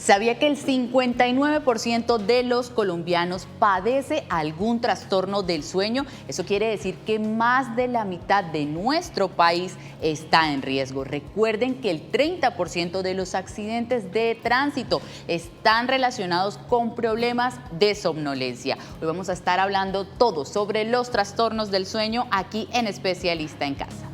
¿Sabía que el 59% de los colombianos padece algún trastorno del sueño? Eso quiere decir que más de la mitad de nuestro país está en riesgo. Recuerden que el 30% de los accidentes de tránsito están relacionados con problemas de somnolencia. Hoy vamos a estar hablando todo sobre los trastornos del sueño aquí en Especialista en Casa.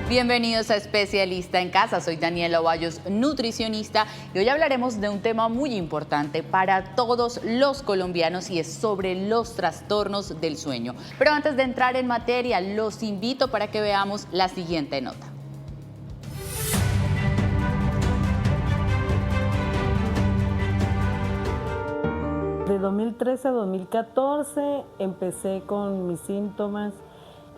Bienvenidos a Especialista en Casa, soy Daniela Ovallos, nutricionista, y hoy hablaremos de un tema muy importante para todos los colombianos y es sobre los trastornos del sueño. Pero antes de entrar en materia, los invito para que veamos la siguiente nota. De 2013 a 2014 empecé con mis síntomas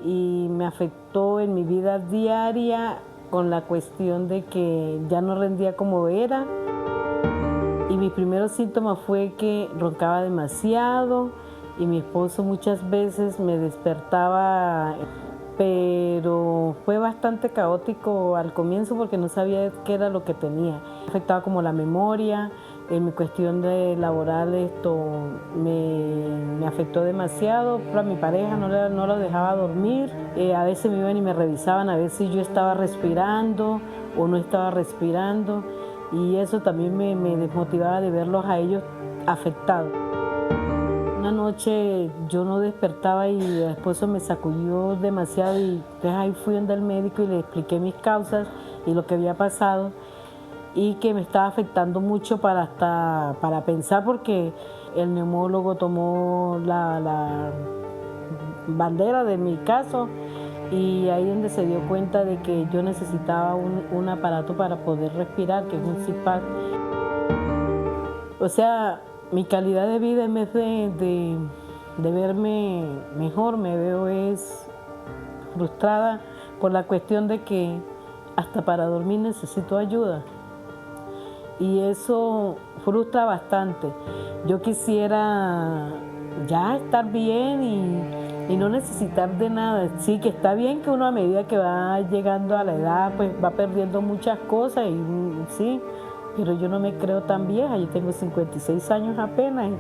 y me afectó en mi vida diaria con la cuestión de que ya no rendía como era. Y mi primer síntoma fue que roncaba demasiado y mi esposo muchas veces me despertaba, pero fue bastante caótico al comienzo porque no sabía qué era lo que tenía. Afectaba como la memoria. En mi cuestión de laboral esto me afectó demasiado. A mi pareja no lo dejaba dormir. A veces me iban y me revisaban a ver si yo estaba respirando o no estaba respirando. Y eso también me desmotivaba de verlos a ellos afectados. Una noche yo no despertaba y el esposo me sacudió demasiado y entonces ahí fui donde el médico y le expliqué mis causas y lo que había pasado. Y que me estaba afectando mucho para pensar porque el neumólogo tomó la bandera de mi caso y ahí donde se dio cuenta de que yo necesitaba un aparato para poder respirar, que es un CPAP. O sea, mi calidad de vida en vez de verme mejor, me veo es frustrada por la cuestión de que hasta para dormir necesito ayuda. Y eso frustra bastante. Yo quisiera ya estar bien y no necesitar de nada. Sí, que está bien que uno a medida que va llegando a la edad, pues va perdiendo muchas cosas y sí, pero yo no me creo tan vieja, yo tengo 56 años apenas.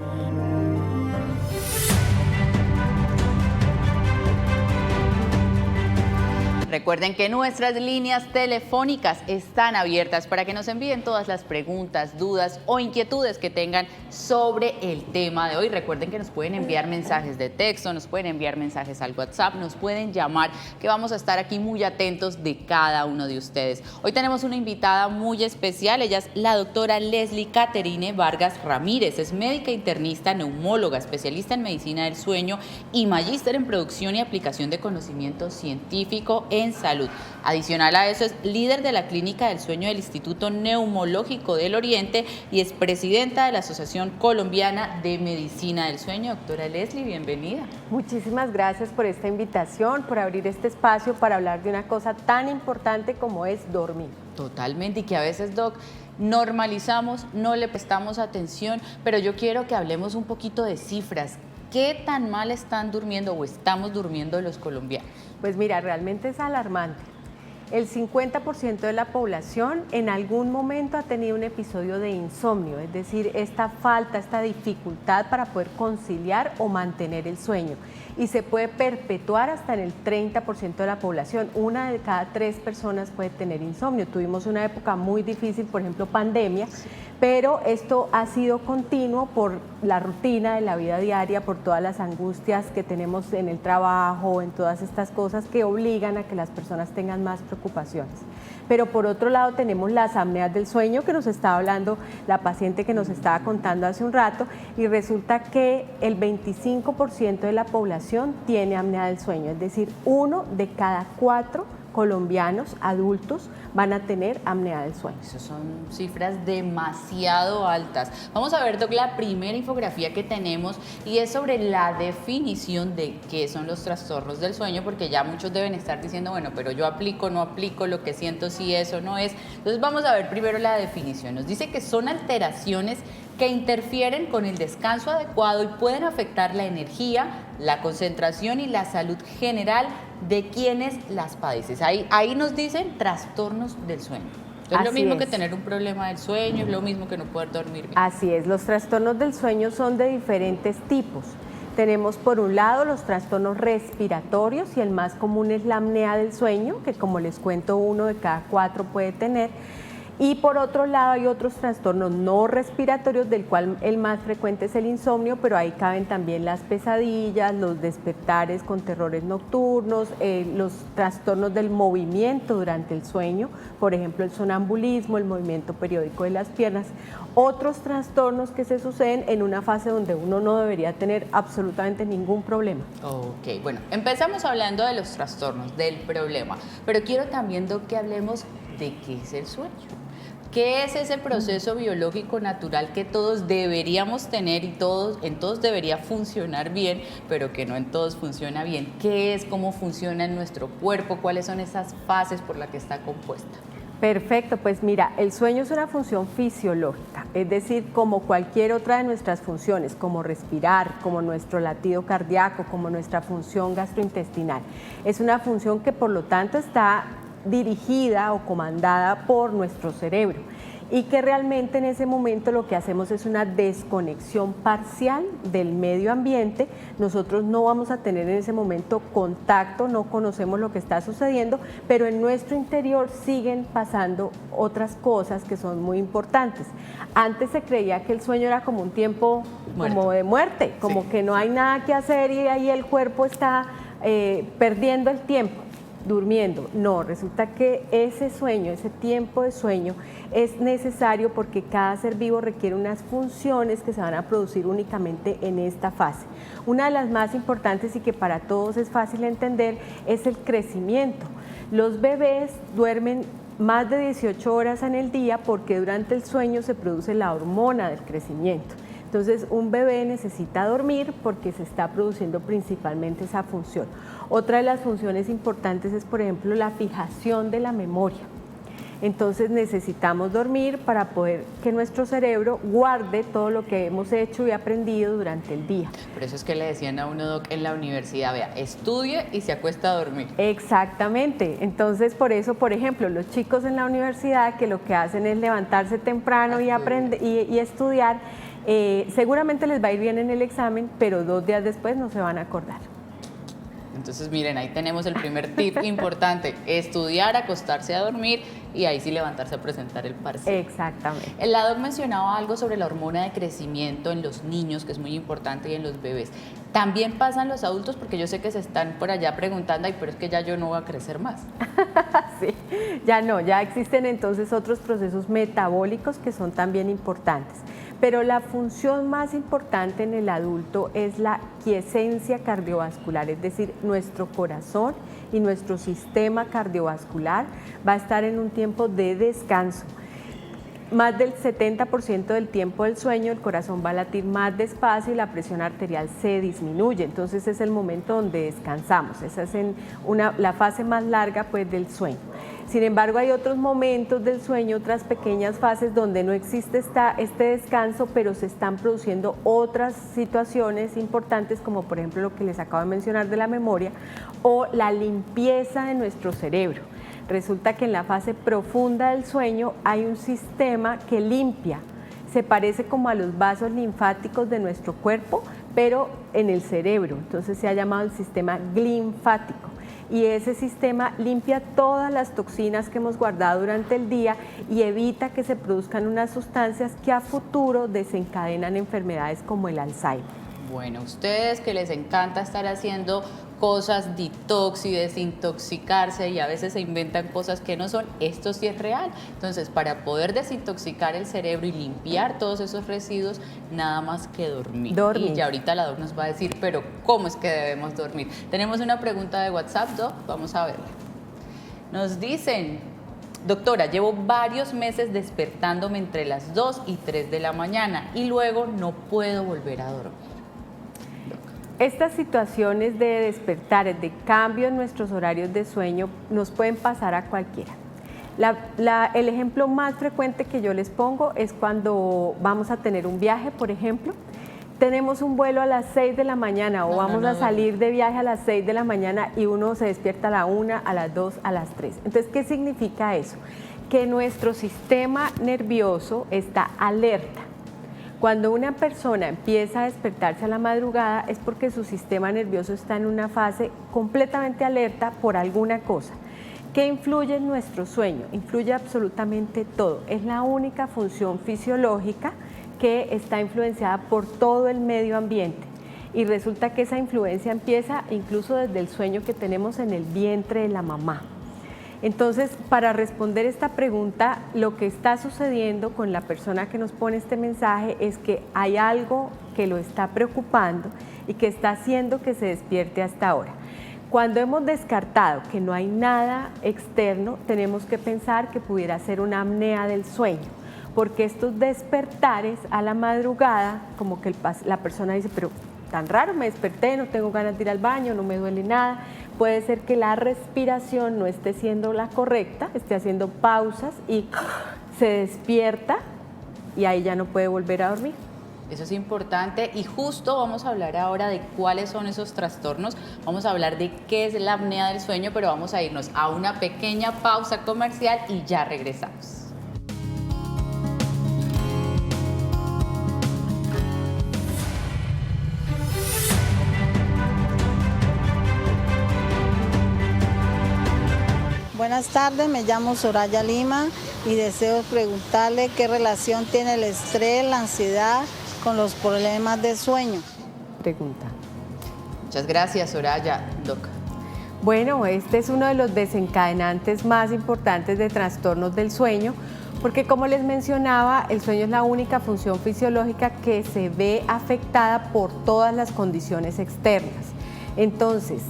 Recuerden que nuestras líneas telefónicas están abiertas para que nos envíen todas las preguntas, dudas o inquietudes que tengan sobre el tema de hoy. Recuerden que nos pueden enviar mensajes de texto, nos pueden enviar mensajes al WhatsApp, nos pueden llamar, que vamos a estar aquí muy atentos de cada uno de ustedes. Hoy tenemos una invitada muy especial, ella es la doctora Leslie Caterine Vargas Ramírez, es médica internista, neumóloga, especialista en medicina del sueño y magíster en producción y aplicación de conocimiento científico en salud. Adicional a eso es líder de la Clínica del Sueño del Instituto Neumológico del Oriente y es presidenta de la Asociación Colombiana de Medicina del Sueño. Doctora Leslie, bienvenida. Muchísimas gracias por esta invitación, por abrir este espacio para hablar de una cosa tan importante como es dormir. Totalmente, y que a veces, Doc, normalizamos, no le prestamos atención, pero yo quiero que hablemos un poquito de cifras. ¿Qué tan mal están durmiendo o estamos durmiendo los colombianos? Pues mira, realmente es alarmante. El 50% de la población en algún momento ha tenido un episodio de insomnio, es decir, esta falta, esta dificultad para poder conciliar o mantener el sueño. Y se puede perpetuar hasta en el 30% de la población. 1 de cada 3 personas puede tener insomnio. Tuvimos una época muy difícil, por ejemplo, pandemia, pero esto ha sido continuo por la rutina de la vida diaria, por todas las angustias que tenemos en el trabajo, en todas estas cosas que obligan a que las personas tengan más preocupaciones. Pero por otro lado tenemos las apneas del sueño que nos estaba hablando la paciente que nos estaba contando hace un rato y resulta que el 25% de la población tiene apnea del sueño, es decir, 1 de cada 4 colombianos adultos van a tener apnea del sueño. Esas son cifras demasiado altas. Vamos a ver, Doc, la primera infografía que tenemos y es sobre la definición de qué son los trastornos del sueño, porque ya muchos deben estar diciendo, bueno, pero yo aplico, no aplico, lo que siento si eso no es. Entonces vamos a ver primero la definición. Nos dice que son alteraciones que interfieren con el descanso adecuado y pueden afectar la energía, la concentración y la salud general de quienes las padecen. Ahí nos dicen trastornos del sueño. Es lo mismo que tener un problema del sueño, es lo mismo que no poder dormir bien. Así es, los trastornos del sueño son de diferentes tipos. Tenemos por un lado los trastornos respiratorios y el más común es la apnea del sueño, que como les cuento 1 de cada 4 puede tener. Y por otro lado hay otros trastornos no respiratorios, del cual el más frecuente es el insomnio, pero ahí caben también las pesadillas, los despertares con terrores nocturnos, los trastornos del movimiento durante el sueño, por ejemplo el sonambulismo, el movimiento periódico de las piernas. Otros trastornos que se suceden en una fase donde uno no debería tener absolutamente ningún problema. Ok, bueno, empezamos hablando de los trastornos, del problema, pero quiero también, Doc, que hablemos de qué es el sueño. ¿Qué es ese proceso biológico natural que todos deberíamos tener y en todos debería funcionar bien, pero que no en todos funciona bien? ¿Qué es? ¿Cómo funciona en nuestro cuerpo? ¿Cuáles son esas fases por las que está compuesta? Perfecto, pues mira, el sueño es una función fisiológica, es decir, como cualquier otra de nuestras funciones, como respirar, como nuestro latido cardíaco, como nuestra función gastrointestinal. Es una función que por lo tanto está dirigida o comandada por nuestro cerebro y que realmente en ese momento lo que hacemos es una desconexión parcial del medio ambiente. Nosotros no vamos a tener en ese momento contacto, no conocemos lo que está sucediendo, pero en nuestro interior siguen pasando otras cosas que son muy importantes. Antes se creía que el sueño era como un tiempo como de muerte, como que no hay nada que hacer y ahí el cuerpo está perdiendo el tiempo durmiendo. No, resulta que ese sueño, ese tiempo de sueño es necesario porque cada ser vivo requiere unas funciones que se van a producir únicamente en esta fase. Una de las más importantes y que para todos es fácil entender es el crecimiento. Los bebés duermen más de 18 horas en el día porque durante el sueño se produce la hormona del crecimiento. Entonces, un bebé necesita dormir porque se está produciendo principalmente esa función. Otra de las funciones importantes es, por ejemplo, la fijación de la memoria. Entonces, necesitamos dormir para poder que nuestro cerebro guarde todo lo que hemos hecho y aprendido durante el día. Por eso es que le decían a uno, Doc, en la universidad, vea, estudie y se acuesta a dormir. Exactamente. Entonces, por eso, por ejemplo, los chicos en la universidad que lo que hacen es levantarse temprano y aprender y estudiar, seguramente les va a ir bien en el examen, pero 2 días después no se van a acordar. Entonces, miren, ahí tenemos el primer tip importante, estudiar, acostarse a dormir y ahí sí levantarse a presentar el parcial. Exactamente. El Doc mencionaba algo sobre la hormona de crecimiento en los niños, que es muy importante, y en los bebés. ¿También pasan los adultos? Porque yo sé que se están por allá preguntando, ay, pero es que ya yo no voy a crecer más. Sí, ya no, ya existen entonces otros procesos metabólicos que son también importantes. Pero la función más importante en el adulto es la quiesencia cardiovascular, es decir, nuestro corazón y nuestro sistema cardiovascular va a estar en un tiempo de descanso. Más del 70% del tiempo del sueño el corazón va a latir más despacio y la presión arterial se disminuye, entonces es el momento donde descansamos, esa es la fase más larga pues, del sueño. Sin embargo, hay otros momentos del sueño, otras pequeñas fases donde no existe este descanso, pero se están produciendo otras situaciones importantes, como por ejemplo lo que les acabo de mencionar de la memoria o la limpieza de nuestro cerebro. Resulta que en la fase profunda del sueño hay un sistema que limpia, se parece como a los vasos linfáticos de nuestro cuerpo, pero en el cerebro, entonces se ha llamado el sistema linfático. Y ese sistema limpia todas las toxinas que hemos guardado durante el día y evita que se produzcan unas sustancias que a futuro desencadenan enfermedades como el Alzheimer. Bueno, ustedes que les encanta estar haciendo cosas detox y desintoxicarse y a veces se inventan cosas que no son, esto sí es real. Entonces, para poder desintoxicar el cerebro y limpiar todos esos residuos, nada más que dormir. Y ya ahorita la Doc nos va a decir, pero ¿cómo es que debemos dormir? Tenemos una pregunta de WhatsApp, Doc, vamos a verla. Nos dicen, doctora, llevo varios meses despertándome entre las 2 y 3 de la mañana y luego no puedo volver a dormir. Estas situaciones de despertares, de cambio en nuestros horarios de sueño, nos pueden pasar a cualquiera. El ejemplo más frecuente que yo les pongo es cuando vamos a tener un viaje, por ejemplo. Tenemos un vuelo a las 6 de la mañana o vamos a salir de viaje a las 6 de la mañana y uno se despierta a la 1, a las 2, a las 3. Entonces, ¿qué significa eso? Que nuestro sistema nervioso está alerta. Cuando una persona empieza a despertarse a la madrugada es porque su sistema nervioso está en una fase completamente alerta por alguna cosa. ¿Qué influye en nuestro sueño? Influye absolutamente todo. Es la única función fisiológica que está influenciada por todo el medio ambiente. Y resulta que esa influencia empieza incluso desde el sueño que tenemos en el vientre de la mamá. Entonces, para responder esta pregunta, lo que está sucediendo con la persona que nos pone este mensaje es que hay algo que lo está preocupando y que está haciendo que se despierte hasta ahora. Cuando hemos descartado que no hay nada externo, tenemos que pensar que pudiera ser una apnea del sueño, porque estos despertares a la madrugada, como que la persona dice, pero tan raro, me desperté, no tengo ganas de ir al baño, no me duele nada. Puede ser que la respiración no esté siendo la correcta, esté haciendo pausas y se despierta y ahí ya no puede volver a dormir. Eso es importante y justo vamos a hablar ahora de cuáles son esos trastornos, vamos a hablar de qué es la apnea del sueño, pero vamos a irnos a una pequeña pausa comercial y ya regresamos. Buenas tardes, me llamo Soraya Lima y deseo preguntarle qué relación tiene el estrés, la ansiedad con los problemas de sueño. Pregunta. Muchas gracias, Soraya. Doc. Bueno, este es uno de los desencadenantes más importantes de trastornos del sueño, porque como les mencionaba, el sueño es la única función fisiológica que se ve afectada por todas las condiciones externas. Entonces,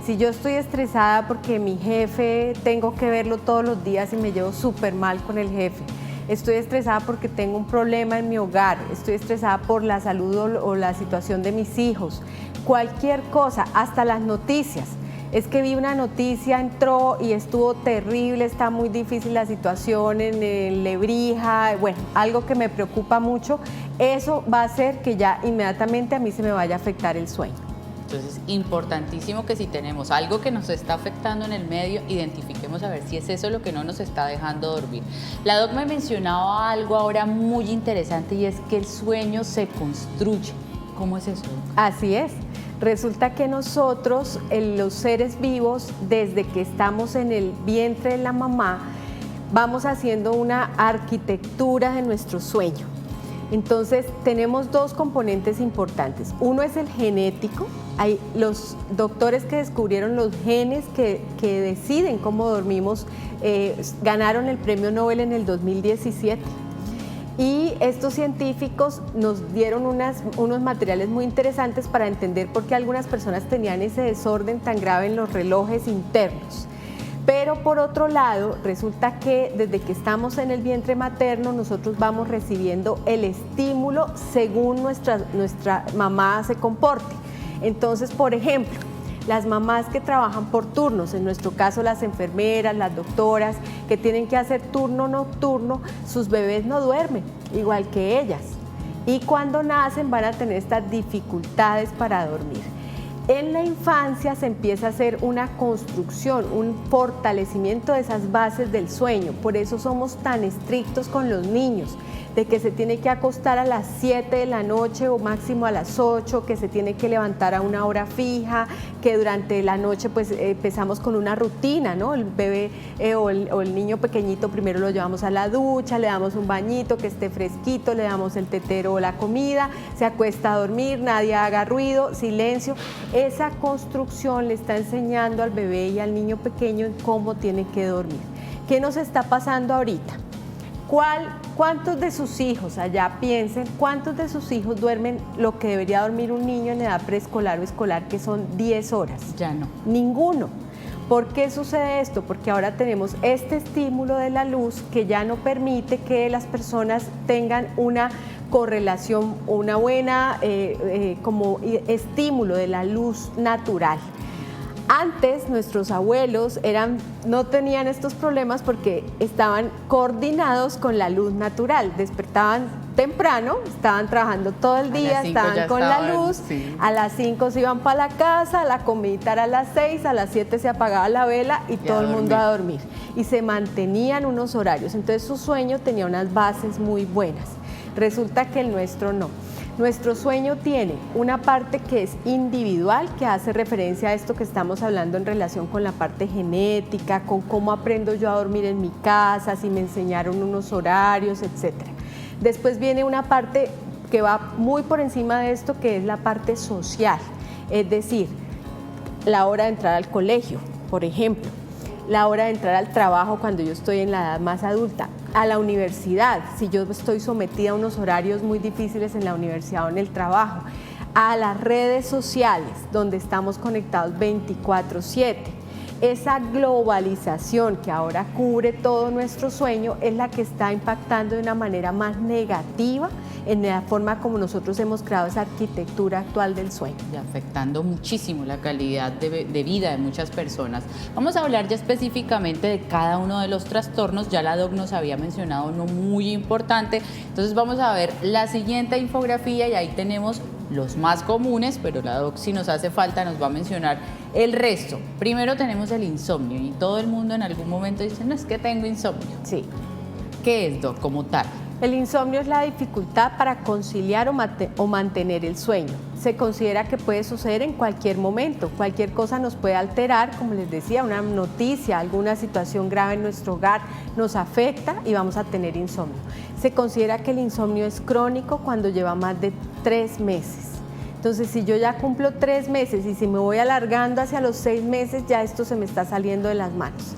si yo estoy estresada porque mi jefe tengo que verlo todos los días y me llevo súper mal con el jefe, estoy estresada porque tengo un problema en mi hogar, estoy estresada por la salud o la situación de mis hijos, cualquier cosa, hasta las noticias. Es que vi una noticia, entró y estuvo terrible, está muy difícil la situación en Lebrija, bueno, algo que me preocupa mucho, eso va a hacer que ya inmediatamente a mí se me vaya a afectar el sueño. Entonces, importantísimo que si tenemos algo que nos está afectando en el medio, identifiquemos a ver si es eso lo que no nos está dejando dormir. La doc me mencionaba algo ahora muy interesante y es que el sueño se construye. ¿Cómo es eso, doc? Así es. Resulta que nosotros, los seres vivos, desde que estamos en el vientre de la mamá, vamos haciendo una arquitectura de nuestro sueño. Entonces, tenemos dos componentes importantes. Uno es el genético. Hay los doctores que descubrieron los genes que deciden cómo dormimos, ganaron el premio Nobel en el 2017. Y estos científicos nos dieron unos materiales muy interesantes para entender por qué algunas personas tenían ese desorden tan grave en los relojes internos. Pero por otro lado, resulta que desde que estamos en el vientre materno, nosotros vamos recibiendo el estímulo según nuestra mamá se comporte. Entonces, por ejemplo, las mamás que trabajan por turnos, en nuestro caso las enfermeras, las doctoras, que tienen que hacer turno nocturno, sus bebés no duermen, igual que ellas. Y cuando nacen van a tener estas dificultades para dormir. En la infancia se empieza a hacer una construcción, un fortalecimiento de esas bases del sueño. Por eso somos tan estrictos con los niños, de que se tiene que acostar a las 7 de la noche o máximo a las 8, que se tiene que levantar a una hora fija, que durante la noche pues empezamos con una rutina, ¿no? El bebé o el niño pequeñito primero lo llevamos a la ducha, le damos un bañito que esté fresquito, le damos el tetero o la comida, se acuesta a dormir, nadie haga ruido, silencio. Esa construcción le está enseñando al bebé y al niño pequeño en cómo tiene que dormir. ¿Qué nos está pasando ahorita? ¿Cuántos de sus hijos, allá piensen, cuántos de sus hijos duermen lo que debería dormir un niño en edad preescolar o escolar, que son 10 horas? Ya no. Ninguno. ¿Por qué sucede esto? Porque ahora tenemos este estímulo de la luz que ya no permite que las personas tengan una correlación, una buena como estímulo de la luz natural. Antes nuestros abuelos no tenían estos problemas porque estaban coordinados con la luz natural, despertaban temprano, estaban trabajando todo el día, estaban con la luz, sí. A las 5 se iban para la casa, la comidita era a las 6, a las 7 se apagaba la vela y todo el mundo a dormir. Y se mantenían unos horarios, entonces su sueño tenía unas bases muy buenas. Resulta que el nuestro no. Nuestro sueño tiene una parte que es individual, que hace referencia a esto que estamos hablando en relación con la parte genética, con cómo aprendo yo a dormir en mi casa, si me enseñaron unos horarios, etcétera. Después viene una parte que va muy por encima de esto, que es la parte social, es decir, la hora de entrar al colegio, por ejemplo, la hora de entrar al trabajo cuando yo estoy en la edad más adulta, a la universidad, si yo estoy sometida a unos horarios muy difíciles en la universidad o en el trabajo, a las redes sociales, donde estamos conectados 24/7. Esa globalización que ahora cubre todo nuestro sueño es la que está impactando de una manera más negativa en la forma como nosotros hemos creado esa arquitectura actual del sueño. Y afectando muchísimo la calidad de vida de muchas personas. Vamos a hablar ya específicamente de cada uno de los trastornos. Ya la doc nos había mencionado uno muy importante. Entonces vamos a ver la siguiente infografía y ahí tenemos los más comunes, pero la doc, si nos hace falta, nos va a mencionar el resto. Primero tenemos el insomnio y todo el mundo en algún momento dice, no, es que tengo insomnio. Sí. ¿Qué es, doc, como tal? El insomnio es la dificultad para conciliar o mantener el sueño. Se considera que puede suceder en cualquier momento. Cualquier cosa nos puede alterar, como les decía, una noticia, alguna situación grave en nuestro hogar nos afecta y vamos a tener insomnio. Se considera que el insomnio es crónico cuando lleva más de 3 meses. Entonces, si yo ya cumplo 3 meses y si me voy alargando hacia los 6 meses, ya esto se me está saliendo de las manos.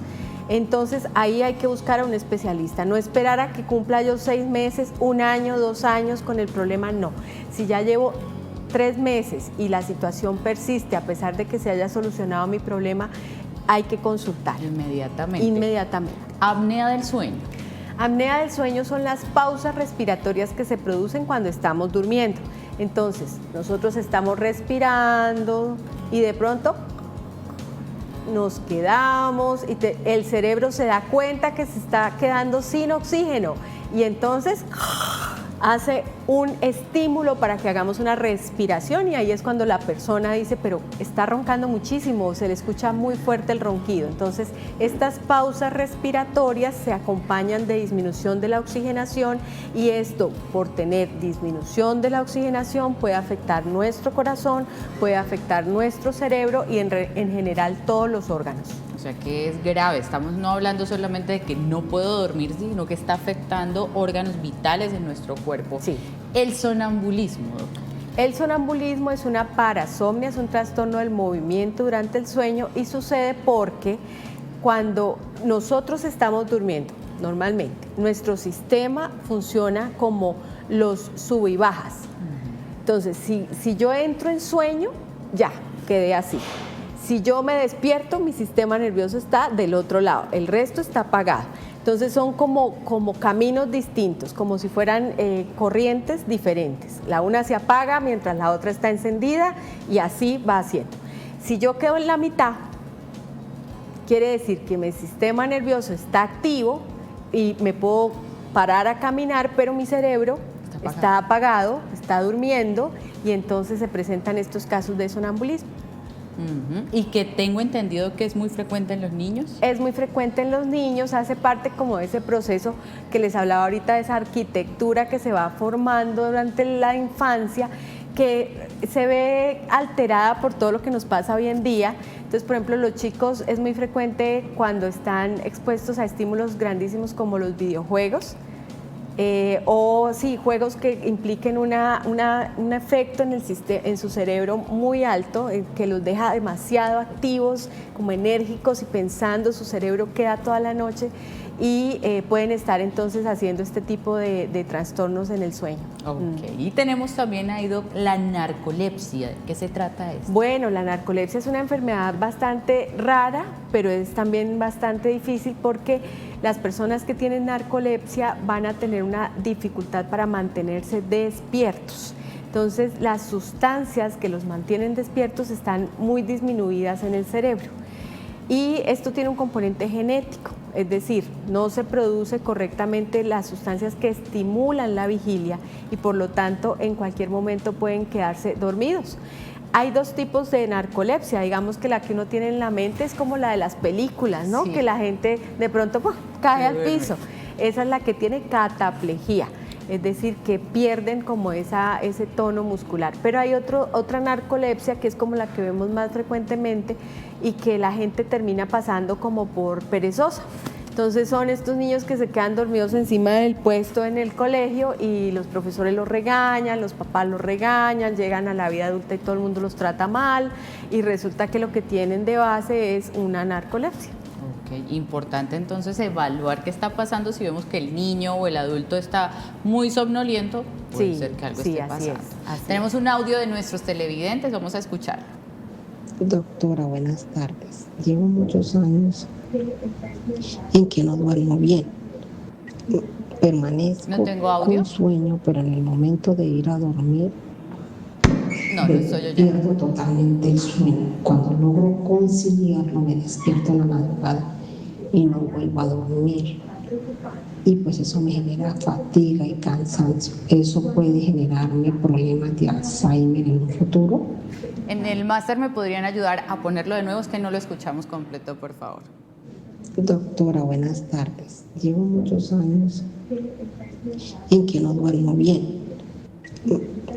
Entonces, ahí hay que buscar a un especialista, no esperar a que cumpla yo 6 meses, 1 año, 2 años con el problema, no. Si ya llevo 3 meses y la situación persiste, a pesar de que se haya solucionado mi problema, hay que consultar. Inmediatamente. Inmediatamente. Apnea del sueño. Apnea del sueño son las pausas respiratorias que se producen cuando estamos durmiendo. Entonces, nosotros estamos respirando y de pronto nos quedamos y el cerebro se da cuenta que se está quedando sin oxígeno y entonces hace un estímulo para que hagamos una respiración y ahí es cuando la persona dice, pero está roncando muchísimo, se le escucha muy fuerte el ronquido. Entonces, estas pausas respiratorias se acompañan de disminución de la oxigenación y esto, por tener disminución de la oxigenación, puede afectar nuestro corazón, puede afectar nuestro cerebro y en general todos los órganos. O sea que es grave, estamos no hablando solamente de que no puedo dormir, sino que está afectando órganos vitales en nuestro cuerpo. Sí. El sonambulismo, doctor. El sonambulismo es una parasomnia, es un trastorno del movimiento durante el sueño y sucede porque cuando nosotros estamos durmiendo, normalmente, nuestro sistema funciona como los sub y bajas. Entonces, si yo entro en sueño, ya, quedé así. Si yo me despierto, mi sistema nervioso está del otro lado, el resto está apagado. Entonces son como caminos distintos, como si fueran corrientes diferentes. La una se apaga mientras la otra está encendida y así va haciendo. Si yo quedo en la mitad, quiere decir que mi sistema nervioso está activo y me puedo parar a caminar, pero mi cerebro está apagado, está durmiendo y entonces se presentan estos casos de sonambulismo. Y que tengo entendido que es muy frecuente en los niños. Es muy frecuente en los niños, hace parte como de ese proceso que les hablaba ahorita, de esa arquitectura que se va formando durante la infancia, que se ve alterada por todo lo que nos pasa hoy en día. Entonces, por ejemplo, los chicos es muy frecuente cuando están expuestos a estímulos grandísimos como los videojuegos, o sí, juegos que impliquen un efecto en su cerebro muy alto, que los deja demasiado activos, como enérgicos y pensando, su cerebro queda toda la noche y pueden estar entonces haciendo este tipo de trastornos en el sueño. Ok, y tenemos también ahí, Doc, la narcolepsia. ¿De qué se trata esto? Bueno, la narcolepsia es una enfermedad bastante rara, pero es también bastante difícil porque las personas que tienen narcolepsia van a tener una dificultad para mantenerse despiertos. Entonces, las sustancias que los mantienen despiertos están muy disminuidas en el cerebro. Y esto tiene un componente genético, es decir, no se produce correctamente las sustancias que estimulan la vigilia y por lo tanto en cualquier momento pueden quedarse dormidos. Hay dos tipos de narcolepsia, digamos que la que uno tiene en la mente es como la de las películas, ¿no? Sí. Que la gente de pronto cae al piso. Esa es la que tiene cataplejía, es decir, que pierden como ese tono muscular. Pero hay otra narcolepsia que es como la que vemos más frecuentemente y que la gente termina pasando como por perezosa. Entonces son estos niños que se quedan dormidos encima del puesto en el colegio y los profesores los regañan, los papás los regañan, llegan a la vida adulta y todo el mundo los trata mal y resulta que lo que tienen de base es una narcolepsia. Ok, importante entonces evaluar qué está pasando. Si vemos que el niño o el adulto está muy somnoliento, puede ser que algo esté pasando. Tenemos un audio de nuestros televidentes, vamos a escuchar. Doctora, buenas tardes. Llevo muchos años en que no duermo bien. Permanezco No tengo audio. con sueño, pero en el momento de ir a dormir No estoy oyendo. pierdo totalmente el sueño. Cuando logro conciliarlo, me despierto en la madrugada y no vuelvo a dormir. Y pues eso me genera fatiga y cansancio. Eso puede generarme problemas de Alzheimer en un futuro. En el máster me podrían ayudar a ponerlo de nuevo, es que no lo escuchamos completo, por favor. Doctora, buenas tardes. Llevo muchos años en que no duermo bien.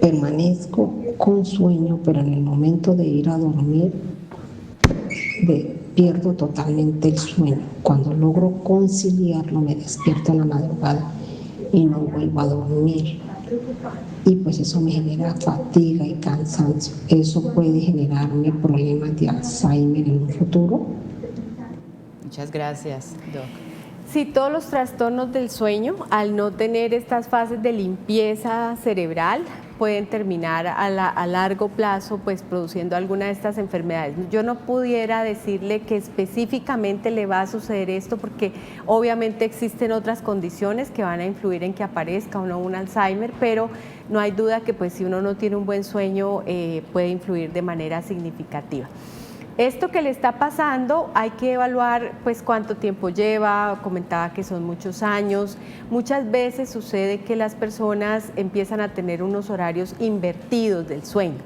Permanezco con sueño, pero en el momento de ir a dormir pierdo totalmente el sueño. Cuando logro conciliarlo, me despierto en la madrugada y no vuelvo a dormir. Y pues eso me genera fatiga y cansancio. Eso puede generarme problemas de Alzheimer en un futuro. Muchas gracias, Doc. Sí, todos los trastornos del sueño, al no tener estas fases de limpieza cerebral, pueden terminar a largo plazo pues produciendo alguna de estas enfermedades. Yo no pudiera decirle que específicamente le va a suceder esto porque obviamente existen otras condiciones que van a influir en que aparezca o no un Alzheimer, pero no hay duda que pues si uno no tiene un buen sueño puede influir de manera significativa. Esto que le está pasando hay que evaluar pues cuánto tiempo lleva, comentaba que son muchos años. Muchas veces sucede que las personas empiezan a tener unos horarios invertidos del sueño.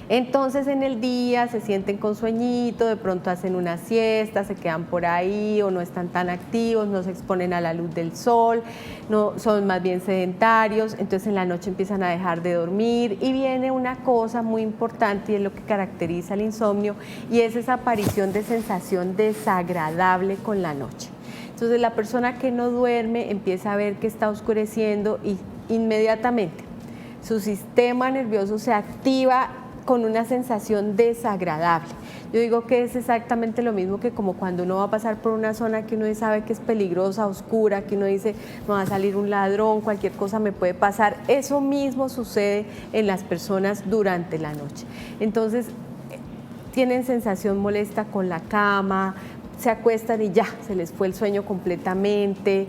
Entonces en el día se sienten con sueñito, de pronto hacen una siesta, se quedan por ahí o no están tan activos, no se exponen a la luz del sol, no, son más bien sedentarios, entonces en la noche empiezan a dejar de dormir y viene una cosa muy importante y es lo que caracteriza el insomnio y es esa aparición de sensación desagradable con la noche. Entonces la persona que no duerme empieza a ver que está oscureciendo y inmediatamente su sistema nervioso se activa con una sensación desagradable. Yo digo que es exactamente lo mismo que como cuando uno va a pasar por una zona que uno sabe que es peligrosa, oscura, que uno dice, me va a salir un ladrón, cualquier cosa me puede pasar. Eso mismo sucede en las personas durante la noche. Entonces, tienen sensación molesta con la cama, se acuestan y ya, se les fue el sueño completamente,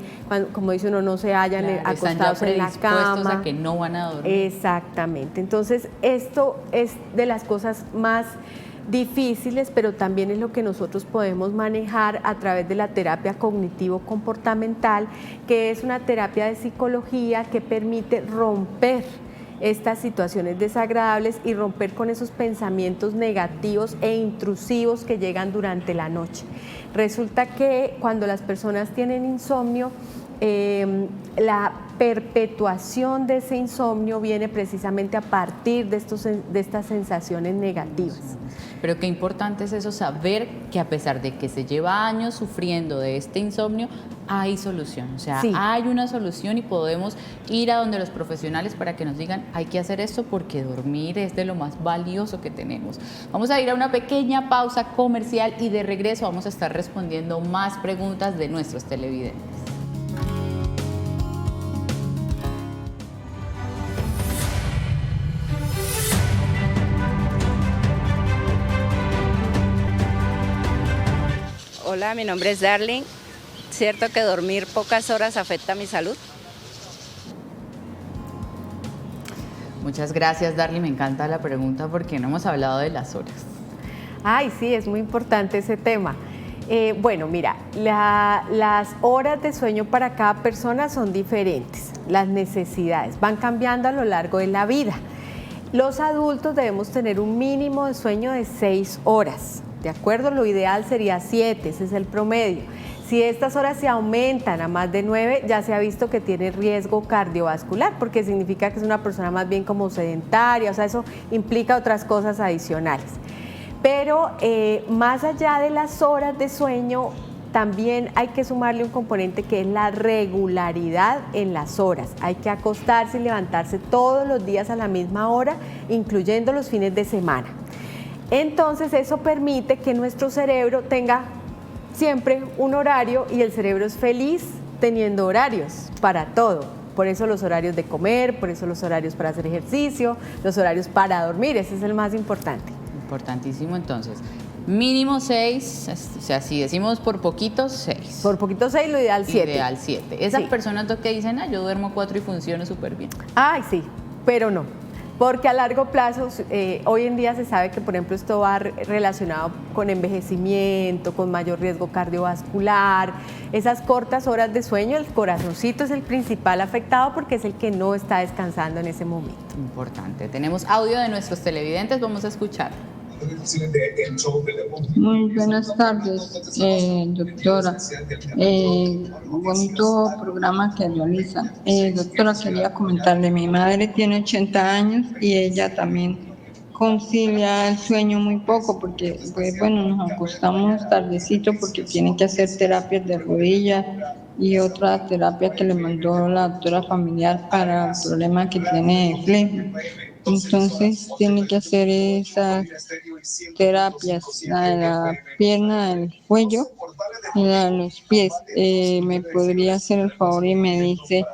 como dice uno, no se hallan acostados en la cama. A que no van a dormir. Exactamente, entonces esto es de las cosas más difíciles, pero también es lo que nosotros podemos manejar a través de la terapia cognitivo-comportamental, que es una terapia de psicología que permite romper estas situaciones desagradables y romper con esos pensamientos negativos e intrusivos que llegan durante la noche. Resulta que cuando las personas tienen insomnio, la perpetuación de ese insomnio viene precisamente a partir de estas sensaciones negativas. Pero qué importante es eso, saber que a pesar de que se lleva años sufriendo de este insomnio, hay solución. O sea, Sí. hay una solución y podemos ir a donde los profesionales para que nos digan, hay que hacer esto porque dormir es de lo más valioso que tenemos. Vamos a ir a una pequeña pausa comercial y de regreso vamos a estar respondiendo más preguntas de nuestros televidentes. Hola, mi nombre es Darling. ¿Cierto que dormir pocas horas afecta mi salud? Muchas gracias, Darly. Me encanta la pregunta porque no hemos hablado de las horas. Ay, sí, es muy importante ese tema. Bueno, mira, las horas de sueño para cada persona son diferentes. Las necesidades van cambiando a lo largo de la vida. Los adultos debemos tener un mínimo de sueño de 6 horas. ¿De acuerdo? Lo ideal sería 7, ese es el promedio. Si estas horas se aumentan a más de 9, ya se ha visto que tiene riesgo cardiovascular, porque significa que es una persona más bien como sedentaria, o sea, eso implica otras cosas adicionales. Pero más allá de las horas de sueño, también hay que sumarle un componente que es la regularidad en las horas. Hay que acostarse y levantarse todos los días a la misma hora, incluyendo los fines de semana. Entonces eso permite que nuestro cerebro tenga siempre un horario y el cerebro es feliz teniendo horarios para todo. Por eso los horarios de comer, por eso los horarios para hacer ejercicio, los horarios para dormir, ese es el más importante. Importantísimo, entonces. Mínimo 6, o sea, si decimos por poquito, 6. Por poquito 6, lo ideal 7. Ideal 7. Esas Sí. personas que dicen, yo duermo 4 y funciono súper bien. Ay, sí, pero no. Porque a largo plazo, hoy en día se sabe que, por ejemplo, esto va relacionado con envejecimiento, con mayor riesgo cardiovascular. Esas cortas horas de sueño, el corazoncito es el principal afectado porque es el que no está descansando en ese momento. Importante. Tenemos audio de nuestros televidentes, vamos a escuchar. Muy buenas tardes, doctora. Bonito programa que realiza. Doctora, quería comentarle, mi madre tiene 80 años y ella también concilia el sueño muy poco porque, pues, bueno, nos acostamos tardecito porque tiene que hacer terapias de rodilla y otra terapia que le mandó la doctora familiar para el problema que tiene de flema. Entonces tiene que hacer esas terapias, la de la pierna, el cuello y la de los pies. ¿Me podría hacer el favor y me dice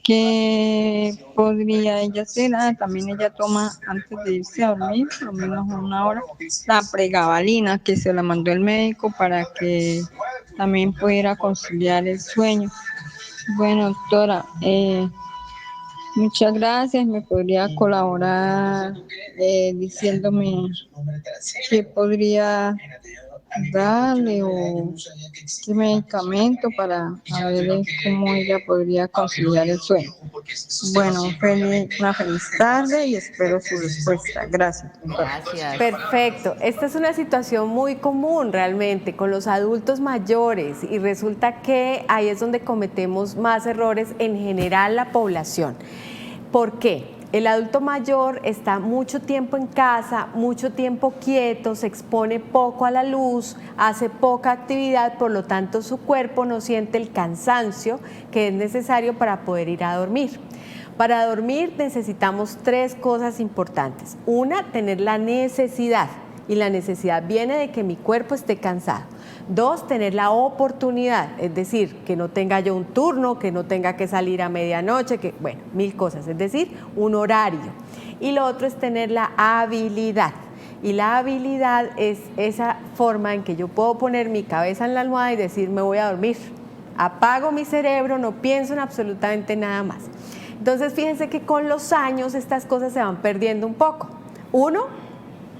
qué podría ella hacer? También ella toma antes de irse a dormir, por lo menos 1 hora, la pregabalina que se la mandó el médico para que también pudiera conciliar el sueño. Bueno, doctora, muchas gracias. ¿Me podría colaborar diciéndome qué podría darle o qué medicamento para ver cómo ella podría conciliar el sueño? Bueno, una feliz tarde y espero su respuesta. Gracias. Gracias. Perfecto. Esta es una situación muy común realmente con los adultos mayores y resulta que ahí es donde cometemos más errores en general la población. ¿Por qué? El adulto mayor está mucho tiempo en casa, mucho tiempo quieto, se expone poco a la luz, hace poca actividad, por lo tanto su cuerpo no siente el cansancio que es necesario para poder ir a dormir. Para dormir necesitamos 3 cosas importantes. Una, tener la necesidad, y la necesidad viene de que mi cuerpo esté cansado. 2, tener la oportunidad, es decir, que no tenga yo un turno, que no tenga que salir a medianoche, que, bueno, 1000 cosas, es decir, un horario. Y lo otro es tener la habilidad. Y la habilidad es esa forma en que yo puedo poner mi cabeza en la almohada y decir, me voy a dormir. Apago mi cerebro, no pienso en absolutamente nada más. Entonces, fíjense que con los años estas cosas se van perdiendo un poco. 1,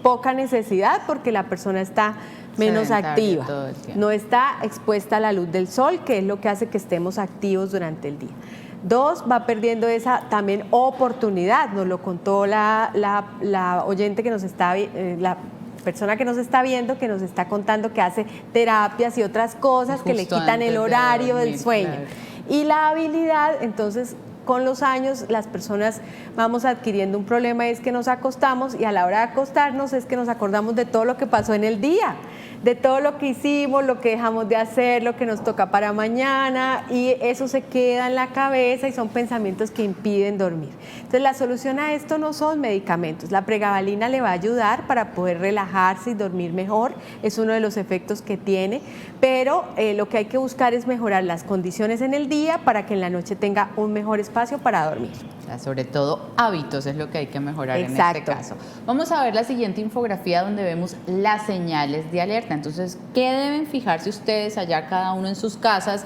poca necesidad porque la persona está menos activa, no está expuesta a la luz del sol, que es lo que hace que estemos activos durante el día. 2, va perdiendo esa también oportunidad, nos lo contó la oyente que nos está, la persona que nos está viendo, que nos está contando que hace terapias y otras cosas que le quitan el horario del sueño. Claro. Y la habilidad, entonces, con los años las personas vamos adquiriendo un problema, es que nos acostamos y a la hora de acostarnos es que nos acordamos de todo lo que pasó en el día, de todo lo que hicimos, lo que dejamos de hacer, lo que nos toca para mañana, y eso se queda en la cabeza y son pensamientos que impiden dormir. Entonces la solución a esto no son medicamentos. La pregabalina le va a ayudar para poder relajarse y dormir mejor, es uno de los efectos que tiene, pero lo que hay que buscar es mejorar las condiciones en el día para que en la noche tenga un mejor espacio para dormir. O sea, sobre todo hábitos es lo que hay que mejorar. Exacto. En este caso. Vamos a ver la siguiente infografía donde vemos las señales de alerta. Entonces, ¿qué deben fijarse ustedes allá cada uno en sus casas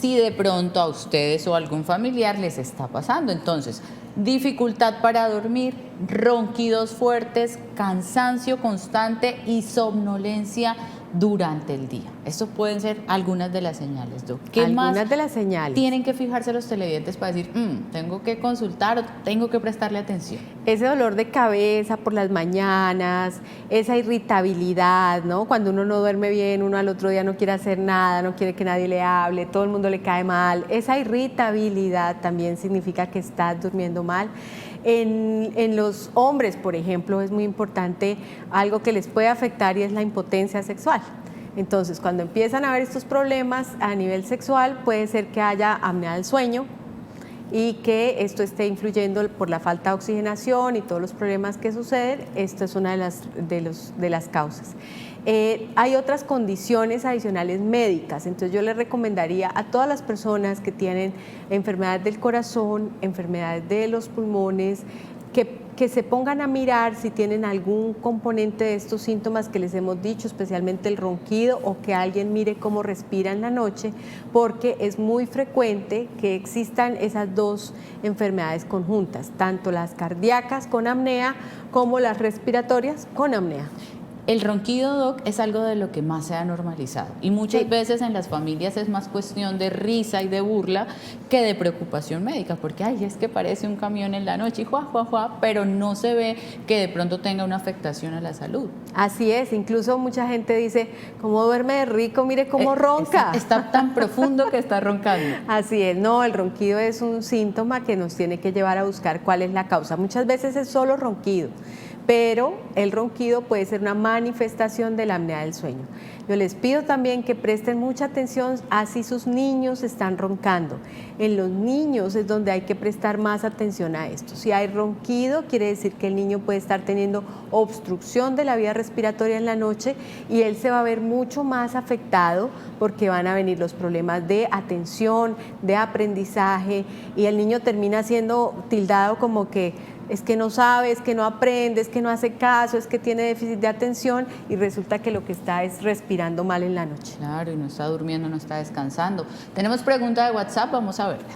si de pronto a ustedes o a algún familiar les está pasando? Entonces, dificultad para dormir, ronquidos fuertes, cansancio constante y somnolencia durante el día. Estos pueden ser algunas de las señales, Doc. ¿Qué Algunas más de las señales tienen que fijarse los televidentes para decir, tengo que consultar o tengo que prestarle atención? ese dolor de cabeza por las mañanas, esa irritabilidad, ¿no? Cuando uno no duerme bien, uno al otro día no quiere hacer nada, no quiere que nadie le hable, todo el mundo le cae mal. Esa irritabilidad también significa que estás durmiendo mal. En los hombres, por ejemplo, es muy importante algo que les puede afectar y es la impotencia sexual. Entonces, cuando empiezan a haber estos problemas a nivel sexual, puede ser que haya apnea del sueño y que esto esté influyendo por la falta de oxigenación y todos los problemas que suceden. Esto es una de las causas. Hay otras condiciones adicionales médicas, entonces yo les recomendaría a todas las personas que tienen enfermedades del corazón, enfermedades de los pulmones, que se pongan a mirar si tienen algún componente de estos síntomas que les hemos dicho, especialmente el ronquido, o que alguien mire cómo respira en la noche, porque es muy frecuente que existan esas dos enfermedades conjuntas, tanto las cardíacas con apnea como las respiratorias con apnea. El ronquido, Doc, es algo de lo que más se ha normalizado y muchas veces en las familias es más cuestión de risa y de burla que de preocupación médica, porque ay, es que parece un camión en la noche y juá, juá, juá, pero no se ve que de pronto tenga una afectación a la salud. Así es, incluso mucha gente dice, ¿cómo duerme de rico? Mire cómo ronca. Está tan profundo que está roncando. Así es, no, el ronquido es un síntoma que nos tiene que llevar a buscar cuál es la causa. Muchas veces es solo ronquido, pero el ronquido puede ser una manifestación de la apnea del sueño. Yo les pido también que presten mucha atención a si sus niños están roncando. En los niños es donde hay que prestar más atención a esto. Si hay ronquido, quiere decir que el niño puede estar teniendo obstrucción de la vía respiratoria en la noche y él se va a ver mucho más afectado porque van a venir los problemas de atención, de aprendizaje, y el niño termina siendo tildado como que es que no sabe, es que no aprende, es que no hace caso, es que tiene déficit de atención, y resulta que lo que está es respirando mal en la noche. Claro, y no está durmiendo, no está descansando. Tenemos pregunta de WhatsApp, vamos a verla.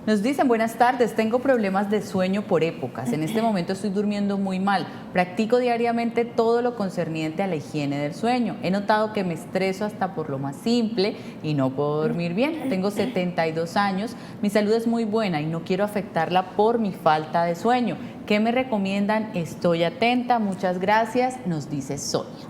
Nos dicen, buenas tardes, tengo problemas de sueño por épocas. En este momento estoy durmiendo muy mal. Practico diariamente todo lo concerniente a la higiene del sueño. He notado que me estreso hasta por lo más simple y no puedo dormir bien. Tengo 72 años, mi salud es muy buena y no quiero afectarla por mi falta de sueño. ¿Qué me recomiendan? Estoy atenta, muchas gracias, nos dice Sonia.